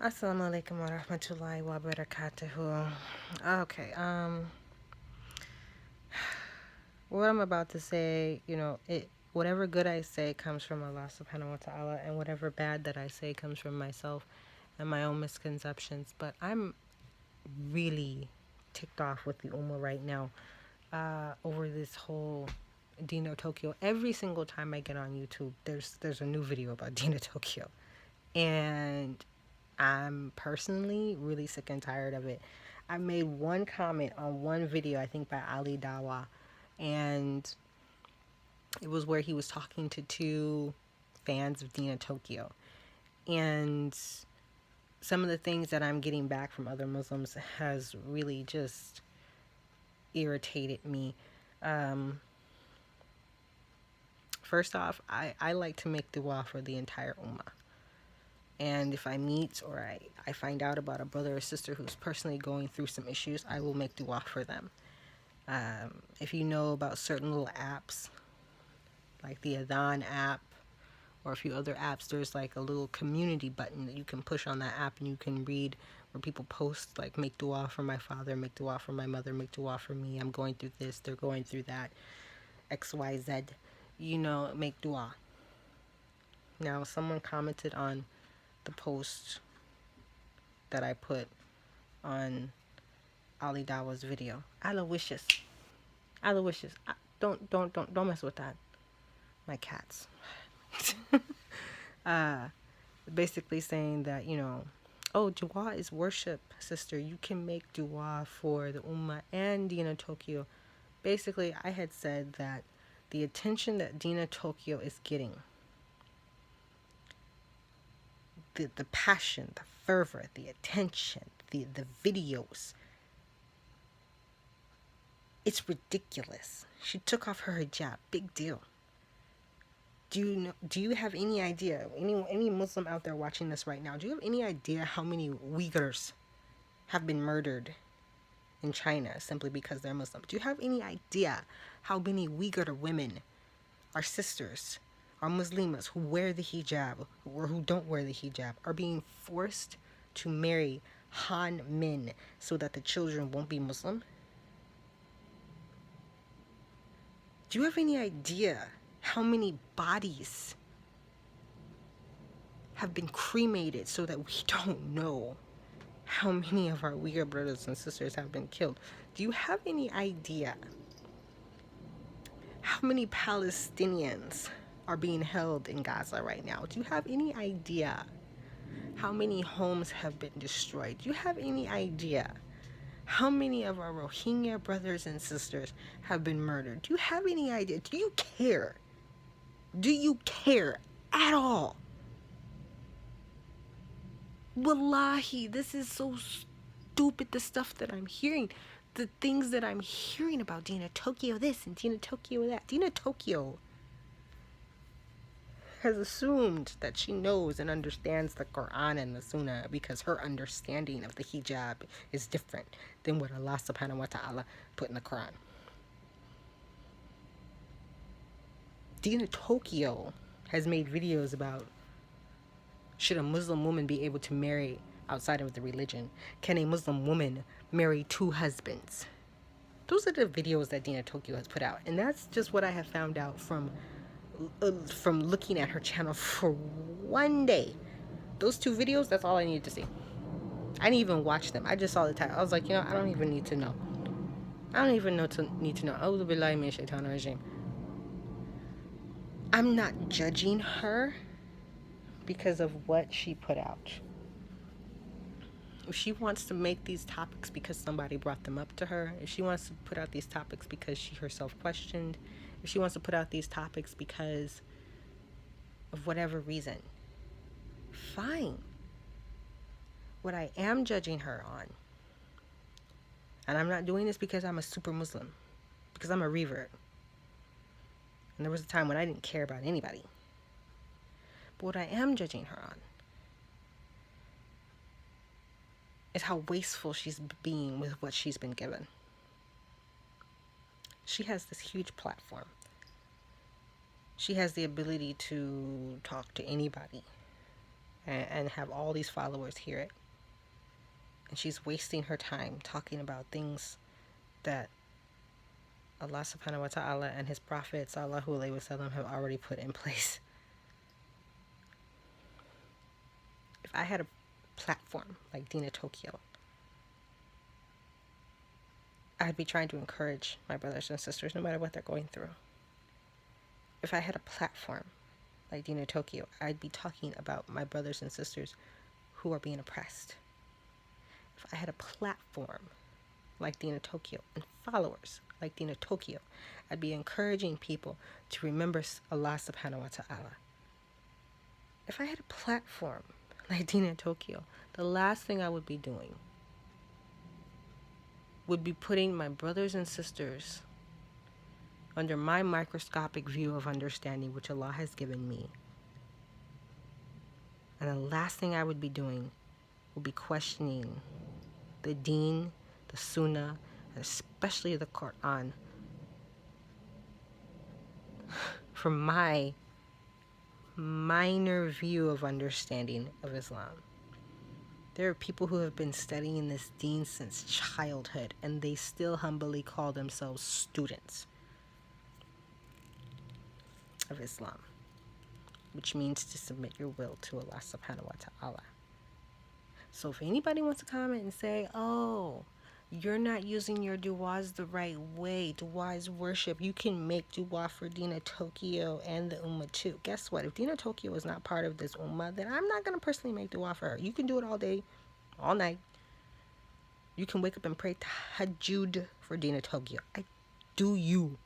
Assalamu alaikum wa rahmatullahi wa barakatuhu. Okay, what I'm about to say, whatever good I say comes from Allah subhanahu wa ta'ala, and whatever bad that I say comes from myself and my own misconceptions. But I'm really ticked off with the Ummah right now over this whole Dina Tokio. Every single time I get on YouTube, there's a new video about Dina Tokio. And I'm personally really sick and tired of it. I made one comment on one video, I think by Dawah, and it was where he was talking to two fans of Dina Tokio. And some of the things that I'm getting back from other Muslims has really just irritated me. First off, I like to make dua for the entire Ummah. And if I meet or I find out about a brother or sister who's personally going through some issues, I will make dua for them. If you know about certain little apps, like the Adhan app or a few other apps, there's like a little community button that you can push on that app, and you can read where people post like, make dua for my father, make dua for my mother, make dua for me, I'm going through this, they're going through that, XYZ, make dua. Now, someone commented on the post that I put on Ali Dawah's video. Aloysius. Don't mess with that. My cats. Basically saying that, oh, dua is worship, sister. You can make dua for the Ummah and Dina Tokio. Basically, I had said that the attention that Dina Tokio is getting, the passion, the fervor, the attention, the videos, it's ridiculous. She took off her hijab. Big deal. Do you have any idea, any Muslim out there watching this right now, do you have any idea how many Uyghurs have been murdered in China simply because they're Muslim? Do you have any idea how many Uyghur women, our sisters, our Muslimas who wear the hijab or who don't wear the hijab, are being forced to marry Han men so that the children won't be Muslim? Do you have any idea how many bodies have been cremated so that we don't know how many of our Uyghur brothers and sisters have been killed? Do you have any idea how many Palestinians are being held in Gaza right now? Do you have any idea how many homes have been destroyed? Do you have any idea how many of our Rohingya brothers and sisters have been murdered? Do you have any idea? Do you care? Do you care at all? Wallahi, this is so stupid, the stuff that I'm hearing. The things that I'm hearing about Dina Tokio this and Dina Tokio that. Dina Tokio has assumed that she knows and understands the Quran and the Sunnah because her understanding of the hijab is different than what Allah subhanahu wa ta'ala put in the Quran. Dina Tokio has made videos about, should a Muslim woman be able to marry outside of the religion? Can a Muslim woman marry two husbands? Those are the videos that Dina Tokio has put out, and that's just what I have found out from looking at her channel for one day. Those two videos, that's all I needed to see. I didn't even watch them. I just saw the title. I was like, I don't even need to know. I don't even need to know. A'udhu billahi min shaitanir rajim. I'm not judging her because of what she put out. If she wants to make these topics because somebody brought them up to her, if she wants to put out these topics because she herself questioned, if she wants to put out these topics because of whatever reason, fine. What I am judging her on, and I'm not doing this because I'm a super Muslim, because I'm a revert, and there was a time when I didn't care about anybody. But what I am judging her on is how wasteful she's being with what she's been given. She has this huge platform. She has the ability to talk to anybody. and have all these followers hear it. And she's wasting her time talking about things that Allah subhanahu wa ta'ala and his Prophet sallallahu alaihi wasallam have already put in place. If I had a platform like Dina Tokio, I'd be trying to encourage my brothers and sisters no matter what they're going through. If I had a platform like Dina Tokio, I'd be talking about my brothers and sisters who are being oppressed. If I had a platform like Dina Tokio and followers like Dina Tokio, I'd be encouraging people to remember Allah subhanahu wa ta'ala. If I had a platform like Dina Tokio, the last thing I would be doing would be putting my brothers and sisters under my microscopic view of understanding which Allah has given me. And the last thing I would be doing would be questioning the Deen, the Sunnah, and especially the Quran from my minor view of understanding of Islam. There are people who have been studying this Deen since childhood, and they still humbly call themselves students of Islam, which means to submit your will to Allah subhanahu wa ta'ala. So if anybody wants to comment and say, oh, you're not using your du'as the right way, du'a is worship, you can make du'a for Dina Tokio and the Ummah too. Guess what? If Dina Tokio is not part of this Ummah, then I'm not going to personally make du'a for her. You can do it all day, all night. You can wake up and pray tahajjud for Dina Tokio. Do you.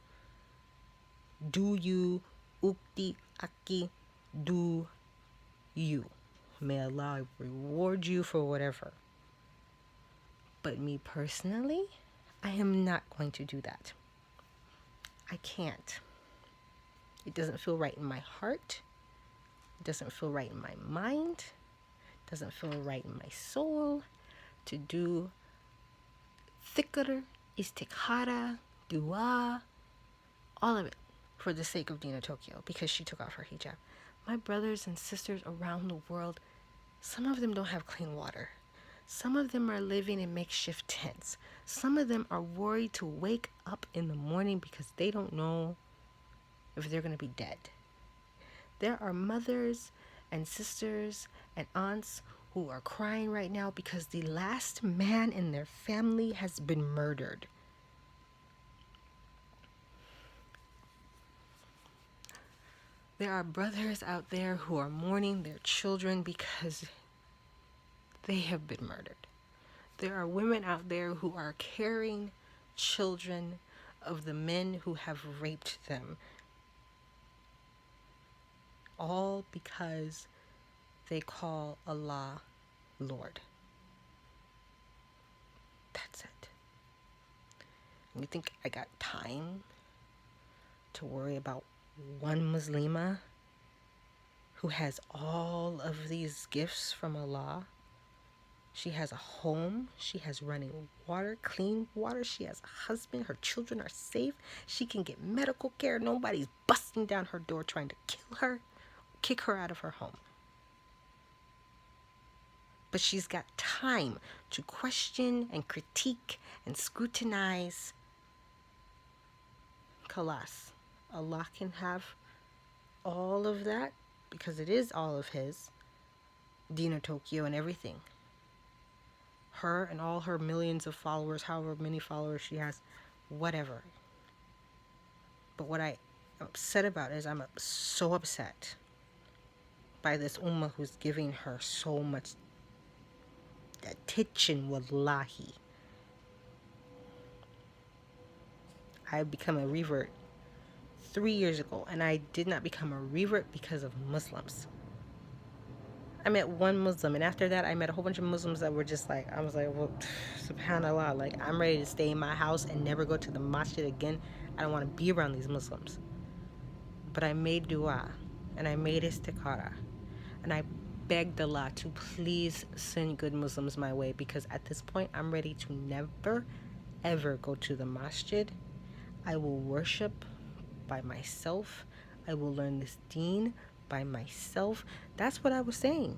Do you. Ukti aki. Do you. May Allah reward you for whatever. But me personally, I am not going to do that. I can't. It doesn't feel right in my heart. It doesn't feel right in my mind. It doesn't feel right in my soul to do dhikr, istikhara, dua, all of it for the sake of Dina Tokio because she took off her hijab. My brothers and sisters around the world, some of them don't have clean water. Some of them are living in makeshift tents. Some of them are worried to wake up in the morning because they don't know if they're going to be dead. There are mothers and sisters and aunts who are crying right now because the last man in their family has been murdered. There are brothers out there who are mourning their children because they have been murdered. There are women out there who are carrying children of the men who have raped them, all because they call Allah Lord. That's it. You think I got time to worry about one Muslimah who has all of these gifts from Allah? She has a home, she has running water, clean water, she has a husband, her children are safe, she can get medical care, nobody's busting down her door trying to kill her, kick her out of her home. But she's got time to question and critique and scrutinize. Khalas, Allah can have all of that because it is all of His, Dina Tokio and everything. Her and all her millions of followers, however many followers she has, whatever. But what I'm upset about is I'm so upset by this ummah who's giving her so much attention, wallahi. I become a revert 3 years ago, and I did not become a revert because of Muslims. I met one Muslim, and after that I met a whole bunch of Muslims that were just like, I was like, well, subhanallah, like, I'm ready to stay in my house and never go to the masjid again. I don't want to be around these Muslims. But I made dua, and I made istikhara, and I begged Allah to please send good Muslims my way, because at this point I'm ready to never ever go to the masjid. I will worship by myself. I will learn this deen by myself. That's what I was saying.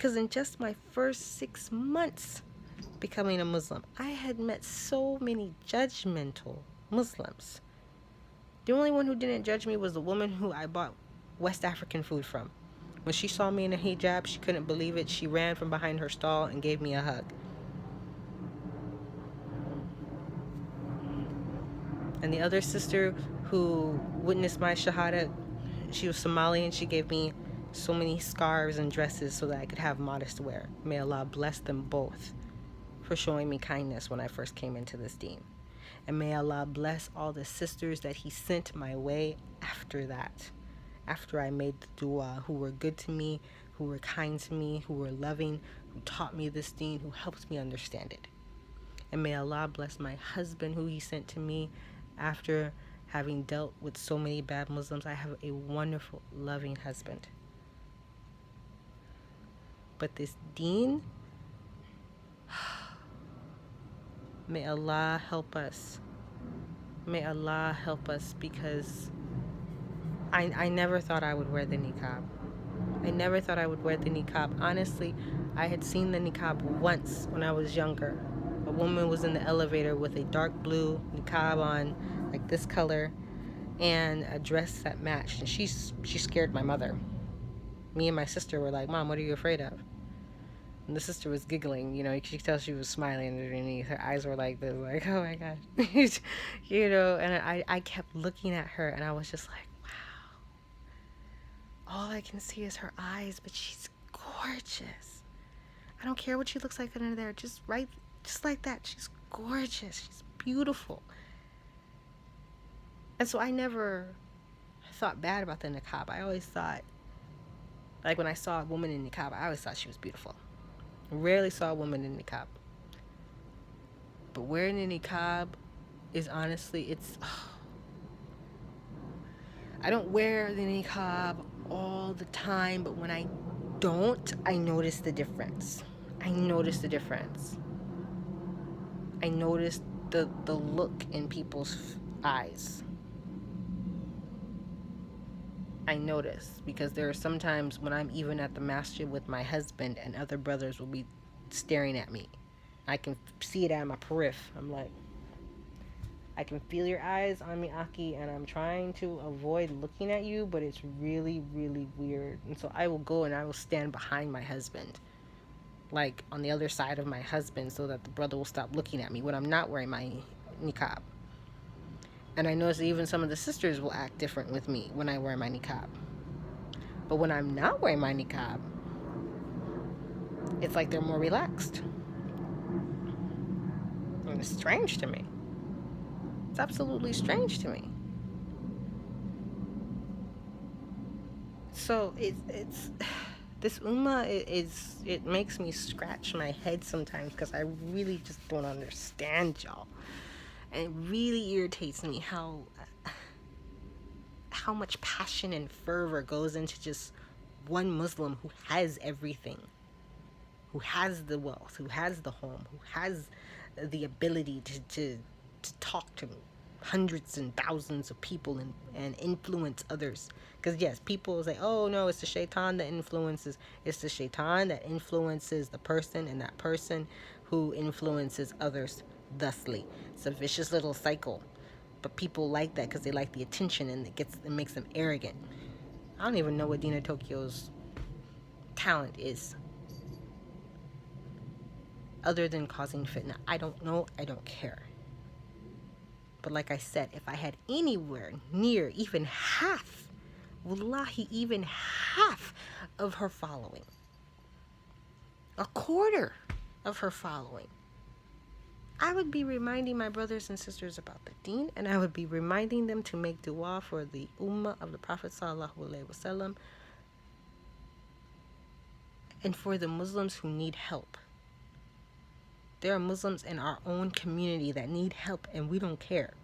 Because in just my first 6 months becoming a Muslim, I had met so many judgmental Muslims. The only one who didn't judge me was the woman who I bought West African food from. When she saw me in a hijab, she couldn't believe it. She ran from behind her stall and gave me a hug. And the other sister who witnessed my shahada, she was Somali, and she gave me so many scarves and dresses so that I could have modest wear. May Allah bless them both for showing me kindness when I first came into this deen. And may Allah bless all the sisters that He sent my way after that, after I made the dua, who were good to me, who were kind to me, who were loving, who taught me this deen, who helped me understand it. And may Allah bless my husband, who He sent to me after having dealt with so many bad Muslims. I have a wonderful, loving husband. But this deen, may Allah help us. May Allah help us, because I never thought I would wear the niqab. I never thought I would wear the niqab. Honestly, I had seen the niqab once when I was younger. A woman was in the elevator with a dark blue niqab on, like this color, and a dress that matched. And she scared my mother. Me and my sister were like, "Mom, what are you afraid of?" And the sister was giggling, you could tell she was smiling underneath. Her eyes were like this, like, oh my gosh. And I kept looking at her, and I was just like, wow. All I can see is her eyes, but she's gorgeous. I don't care what she looks like under there, just like that. She's gorgeous. She's beautiful. And so I never thought bad about the niqab. I always thought, like when I saw a woman in niqab, I always thought she was beautiful. Rarely saw a woman in niqab. But wearing a niqab is honestly, I don't wear the niqab all the time, but when I don't, I notice the difference. I notice the look in people's eyes. I notice, because there are some times when I'm even at the masjid with my husband and other brothers will be staring at me. I can see it at my periphery. I'm like, I can feel your eyes on me, Aki, and I'm trying to avoid looking at you, but it's really, really weird. And so I will go and I will stand behind my husband, like on the other side of my husband, so that the brother will stop looking at me when I'm not wearing my niqab. And I notice that even some of the sisters will act different with me when I wear my niqab. But when I'm not wearing my niqab, it's like they're more relaxed. And it's strange to me. It's absolutely strange to me. So it's this ummah it makes me scratch my head sometimes, because I really just don't understand y'all. And it really irritates me how much passion and fervor goes into just one Muslim who has everything, who has the wealth, who has the home, who has the ability to talk to hundreds and thousands of people and influence others. Because yes, people say, oh no, it's the shaitan that influences. It's the shaitan that influences the person, and that person who influences others thusly. It's a vicious little cycle. But people like that because they like the attention, and it makes them arrogant. I don't even know what Dina Tokio's talent is, other than causing fitna. I don't know. I don't care. But like I said, if I had anywhere near even half, wallahi, even half of her following, a quarter of her following, I would be reminding my brothers and sisters about the deen, and I would be reminding them to make dua for the Ummah of the Prophet ﷺ, and for the Muslims who need help. There are Muslims in our own community that need help, and we don't care.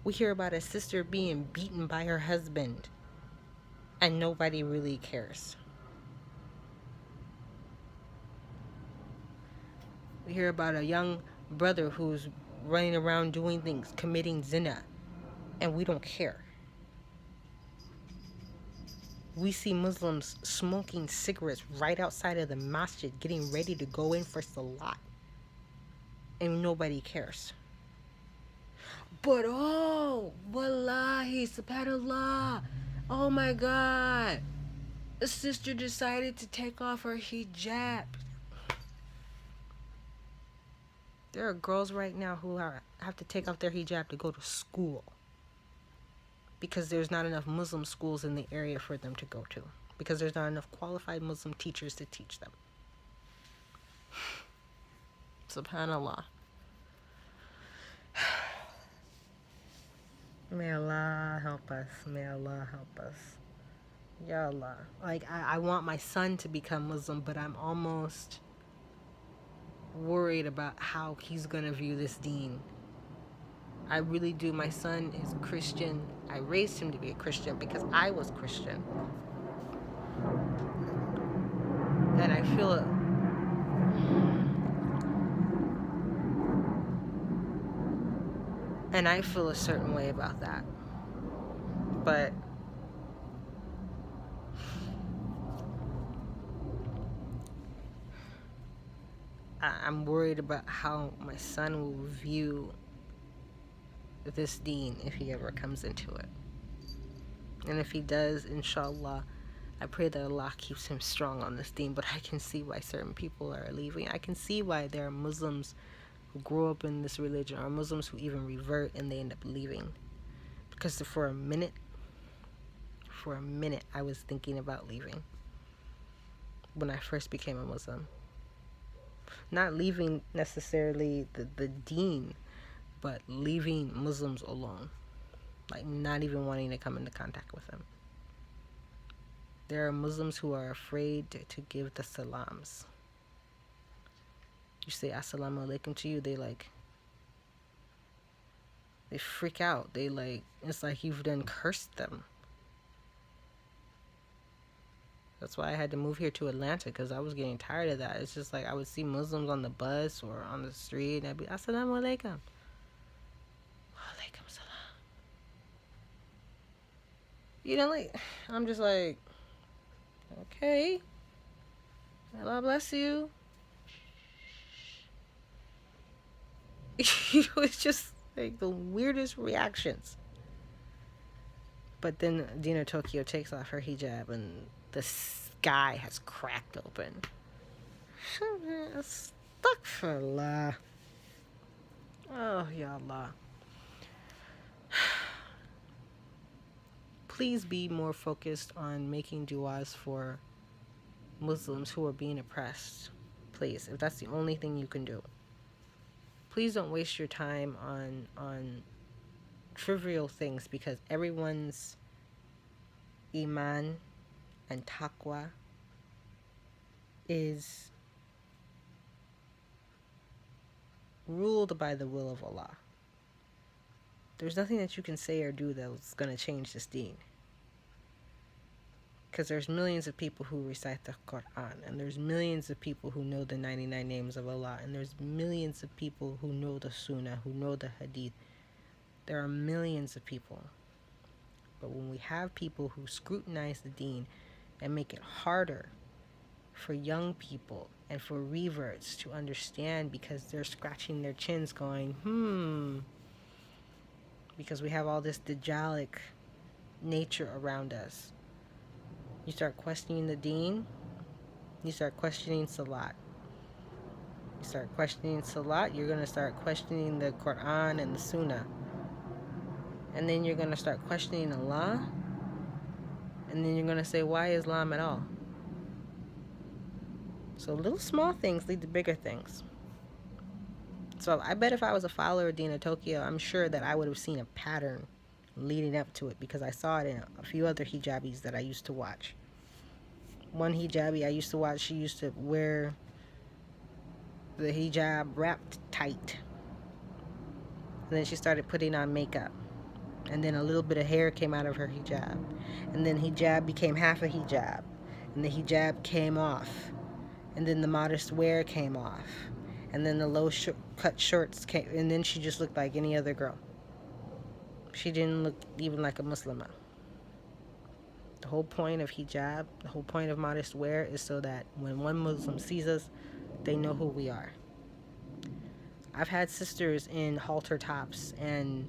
We hear about a sister being beaten by her husband, and nobody really cares. We hear about a young brother who's running around doing things, committing zina, and we don't care. We see Muslims smoking cigarettes right outside of the masjid, getting ready to go in for salat. And nobody cares. But oh, wallahi, subhanallah. Oh my God. A sister decided to take off her hijab. There are girls right now who have to take off their hijab to go to school because there's not enough Muslim schools in the area for them to go to, because there's not enough qualified Muslim teachers to teach them. Subhanallah. May Allah help us. May Allah help us. Ya Allah. Like, I want my son to become Muslim, but I'm almost worried about how he's going to view this deen. I really do. My son is Christian. I raised him to be a Christian because I was Christian. And I feel it. And I feel a certain way about that. But I'm worried about how my son will view this deen if he ever comes into it. And if he does, inshallah, I pray that Allah keeps him strong on this deen. But I can see why certain people are leaving. I can see why there are Muslims who grow up in this religion, or Muslims who even revert and they end up leaving. Because for a minute, I was thinking about leaving when I first became a Muslim. Not leaving necessarily the deen, but leaving Muslims alone. Like, not even wanting to come into contact with them. There are Muslims who are afraid to give the salams. You say assalamu alaikum to you, they freak out. It's like you've done cursed them. That's why I had to move here to Atlanta, because I was getting tired of that. It's just like I would see Muslims on the bus or on the street, and I'd be, assalamu alaikum. Alaikum salam. You know, like, I'm just like, okay. Allah bless you. It's just like the weirdest reactions. But then Dina Tokio takes off her hijab and the sky has cracked open. Astaghfirullah. Oh, ya Allah. Please be more focused on making du'as for Muslims who are being oppressed. Please, if that's the only thing you can do. Please don't waste your time on trivial things, because everyone's iman and taqwa is ruled by the will of Allah. There's nothing that you can say or do that's going to change this deen. Because there's millions of people who recite the Quran, and there's millions of people who know the 99 names of Allah, and there's millions of people who know the Sunnah, who know the Hadith. There are millions of people. But when we have people who scrutinize the deen and make it harder for young people and for reverts to understand, because they're scratching their chins going, because we have all this Dajjalic nature around us. You start questioning the deen, you start questioning salat. You start questioning salat, you're going to start questioning the Quran and the Sunnah. And then you're going to start questioning Allah. And then you're going to say, why Islam at all? So little small things lead to bigger things. So I bet if I was a follower of Dina Tokio, I'm sure that I would have seen a pattern leading up to it, because I saw it in a few other hijabis that I used to watch. One hijabi I used to watch, she used to wear the hijab wrapped tight. And then she started putting on makeup. And then a little bit of hair came out of her hijab. And then hijab became half a hijab. And the hijab came off. And then the modest wear came off. And then the cut shorts came. And then she just looked like any other girl. She didn't look even like a Muslimah. The whole point of hijab, the whole point of modest wear is so that when one Muslim sees us, they know who we are. I've had sisters in halter tops and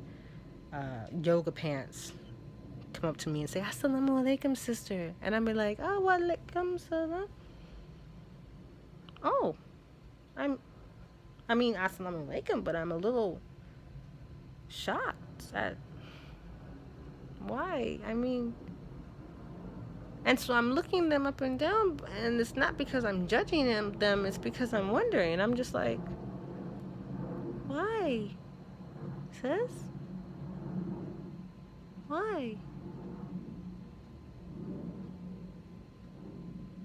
yoga pants come up to me and say, Assalamu alaikum, sister. And I'd be like, oh, wa alaikum salam. Oh, I mean, assalamu alaikum, but I'm a little shocked at why. I mean, and so I'm looking them up and down, and it's not because I'm judging them, it's because I'm wondering. I'm just like, why, sis? Why?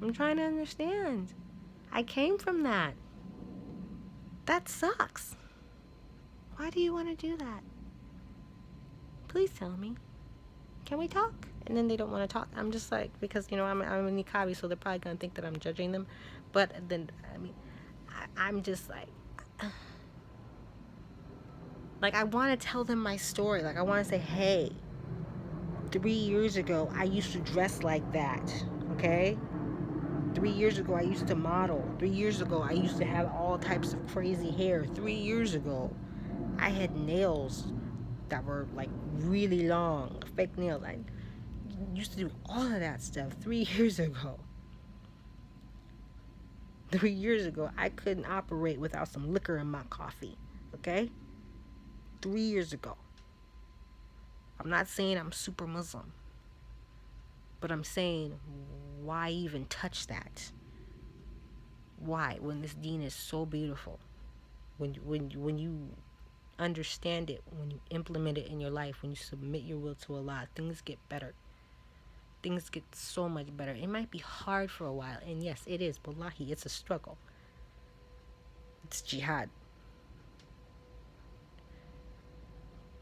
I'm trying to understand. I came from that. That sucks. Why do you want to do that? Please tell me. Can we talk? And then they don't want to talk. I'm just like, because, you know, I'm a niqabi, so they're probably going to think that I'm judging them. But then, I mean, I'm just like I want to tell them my story. Like, I want to say, hey, 3 years ago, I used to dress like that, okay? 3 years ago, I used to model. 3 years ago, I used to have all types of crazy hair. 3 years ago, I had nails that were, like, really long, fake nails. I used to do all of that stuff 3 years ago. 3 years ago, I couldn't operate without some liquor in my coffee, okay? 3 years ago. I'm not saying I'm super Muslim, but I'm saying, why even touch that? Why, when this deen is so beautiful? When you understand it, when you implement it in your life, when you submit your will to Allah, things get better. Things get so much better. It might be hard for a while, and yes, it is. Wallahi, it's a struggle. It's jihad.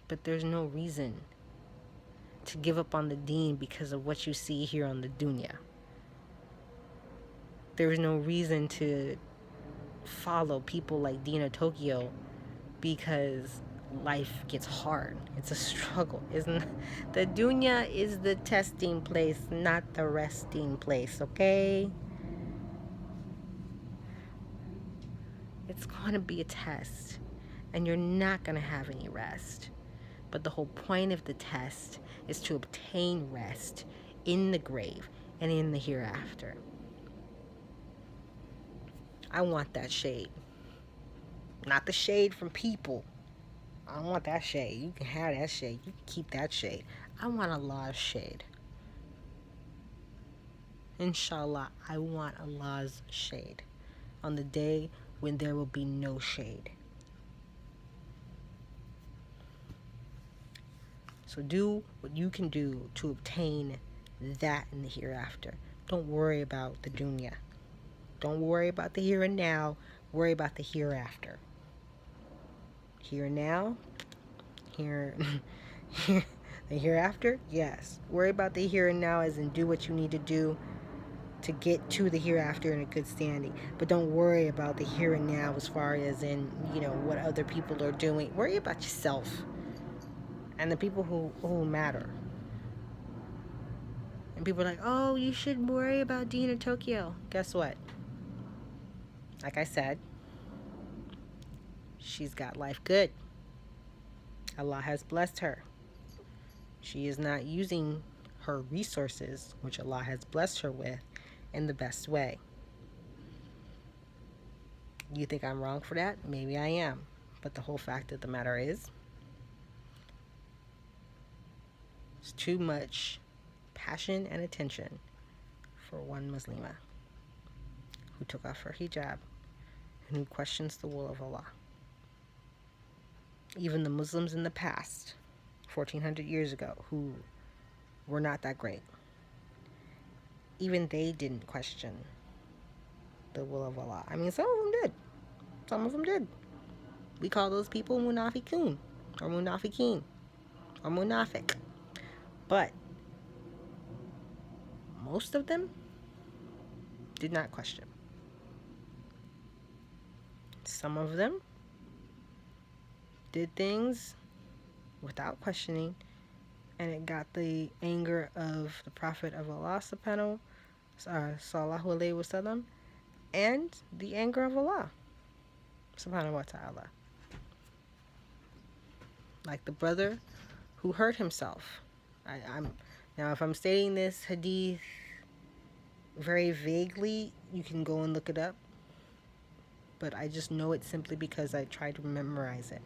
But there's no reason to give up on the deen because of what you see here on the dunya. There's no reason to follow people like Dina Tokio because life gets hard. It's a struggle, isn't it? The dunya is the testing place, not the resting place, okay? It's going to be a test, and you're not going to have any rest. But the whole point of the test is to obtain rest in the grave and in the hereafter. I want that shade. Not the shade from people. I don't want that shade. You can have that shade. You can keep that shade. I want Allah's shade. Inshallah, I want Allah's shade on the day when there will be no shade. So do what you can do to obtain that in the hereafter. Don't worry about the dunya. Don't worry about the here and now. Worry about the hereafter. Here and now, the hereafter, yes. Worry about the here and now as in do what you need to do to get to the hereafter in a good standing. But don't worry about the here and now as far as in, you know, what other people are doing. Worry about yourself and the people who matter. And people are like, oh, you should worry about Dina Tokio. Guess what? Like I said, she's got life good. Allah has blessed her. She is not using her resources, which Allah has blessed her with, in the best way. You think I'm wrong for that? Maybe I am. But the whole fact of the matter is, it's too much passion and attention for one Muslimah who took off her hijab and who questions the will of Allah. Even the Muslims in the past, 1400 years ago, who were not that great, even they didn't question the will of Allah. I mean, some of them did. Some of them did. We call those people munafiqun, or munafiqeen, or munafiq. But most of them did not question. Some of them did things without questioning and it got the anger of the Prophet of Allah subhanahu sallallahu alaihi wasallam, and the anger of Allah subhanahu wa ta'ala. Like the brother who hurt himself. Now, if I'm stating this hadith very vaguely, you can go and look it up. But I just know it simply because I tried to memorize it.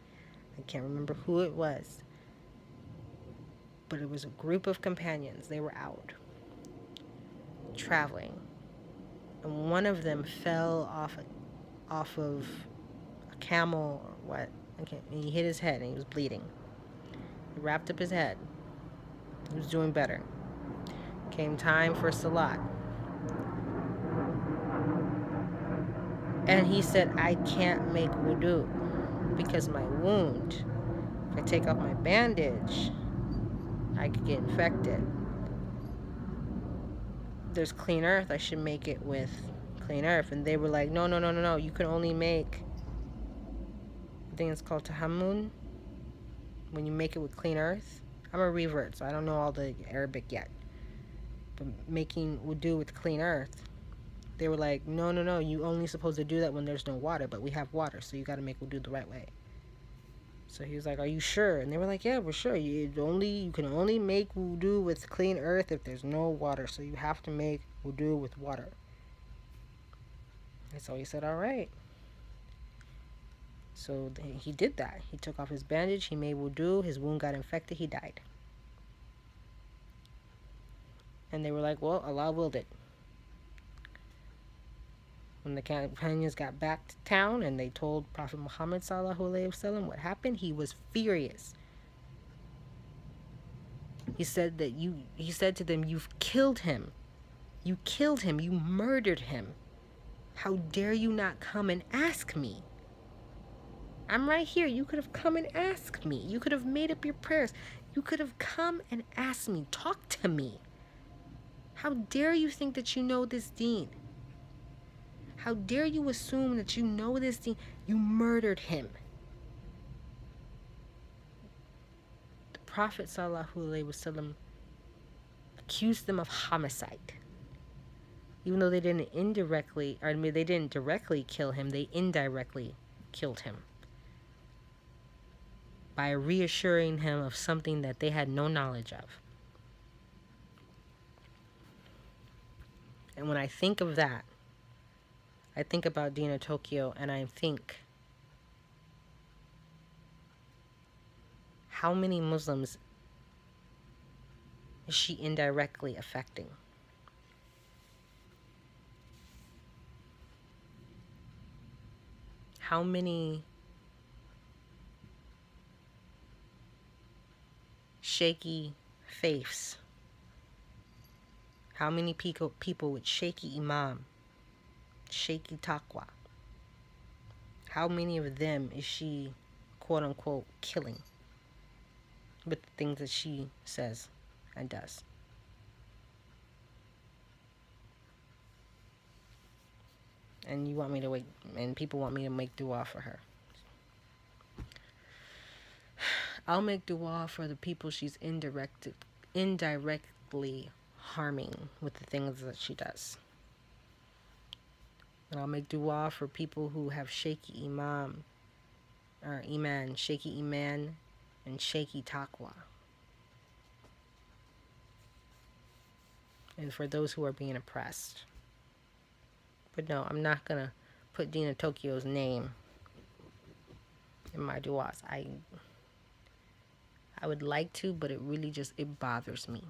I can't remember who it was. But it was a group of companions. They were out traveling. And one of them fell off of a camel or what. And he hit his head and he was bleeding. He wrapped up his head. He was doing better. Came time for Salat. And he said, I can't make wudu because my wound, if I take off my bandage, I could get infected. There's clean earth. I should make it with clean earth. And they were like, no. You can only make, I think it's called tahammun, when you make it with clean earth. I'm a revert, so I don't know all the Arabic yet. But making wudu with clean earth, they were like, no, you only supposed to do that when there's no water, but we have water, so you got to make wudu the right way. So he was like, are you sure? And they were like, yeah, we're sure. You can only make wudu with clean earth if there's no water, so you have to make wudu with water. And so he said, all right. So he did that. He took off his bandage, he made wudu, his wound got infected, he died. And they were like, well, Allah willed it. When the companions got back to town and they told Prophet Muhammad sallallahu alaihi wasallam what happened, he was furious. He said to them, you've killed him. You killed him. You murdered him. How dare you not come and ask me? I'm right here. You could have come and asked me. You could have made up your prayers. You could have come and asked me. Talk to me. How dare you think that you know this deen? How dare you assume that you know this deen? You murdered him. The Prophet sallallahu alaihi wasallam accused them of homicide. Even though they didn't directly kill him, they indirectly killed him by reassuring him of something that they had no knowledge of. And when I think of that, I think about Dina Tokio, and I think, how many Muslims is she indirectly affecting? How many shaky faiths? How many people with shaky imam, shaky taqwa? How many of them is she, quote unquote, killing with the things that she says and does? And you want me to wait, and people want me to make dua for her. I'll make dua for the people she's indirectly harming with the things that she does. And I'll make dua for people who have shaky iman, and shaky taqwa. And for those who are being oppressed. But no, I'm not going to put Dina Tokio's name in my duas. I would like to, but it really just, it bothers me.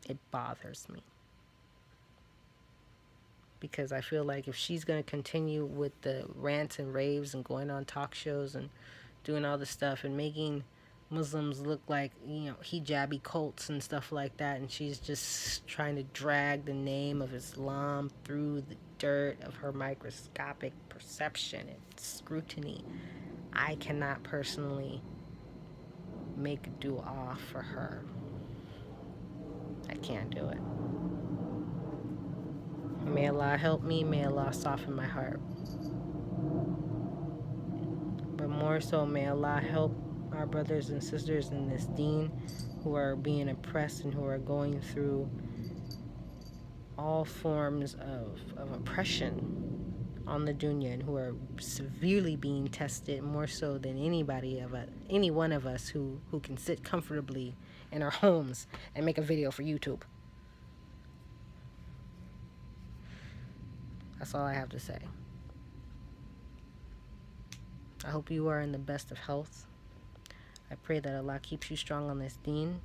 It bothers me. Because I feel like if she's going to continue with the rants and raves and going on talk shows and doing all this stuff and making Muslims look like, hijabi cults and stuff like that, and she's just trying to drag the name of Islam through the dirt of her microscopic perception and scrutiny, I cannot personally make a dua for her. I can't do it. May Allah help me. May Allah soften my heart. But more so, may Allah help our brothers and sisters in this deen who are being oppressed and who are going through all forms of oppression on the dunya, and who are severely being tested more so than any one of us who can sit comfortably in our homes and make a video for YouTube. That's all I have to say. I hope you are in the best of health. I pray that Allah keeps you strong on this deen,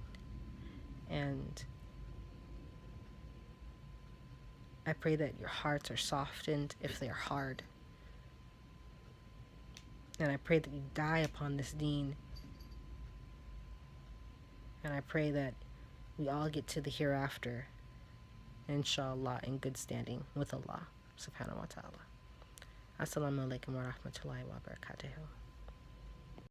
and I pray that your hearts are softened if they are hard. And I pray that you die upon this deen. And I pray that we all get to the hereafter, inshallah, in good standing with Allah subhanahu wa ta'ala. Assalamu alaikum wa rahmatullahi wa barakatuhu.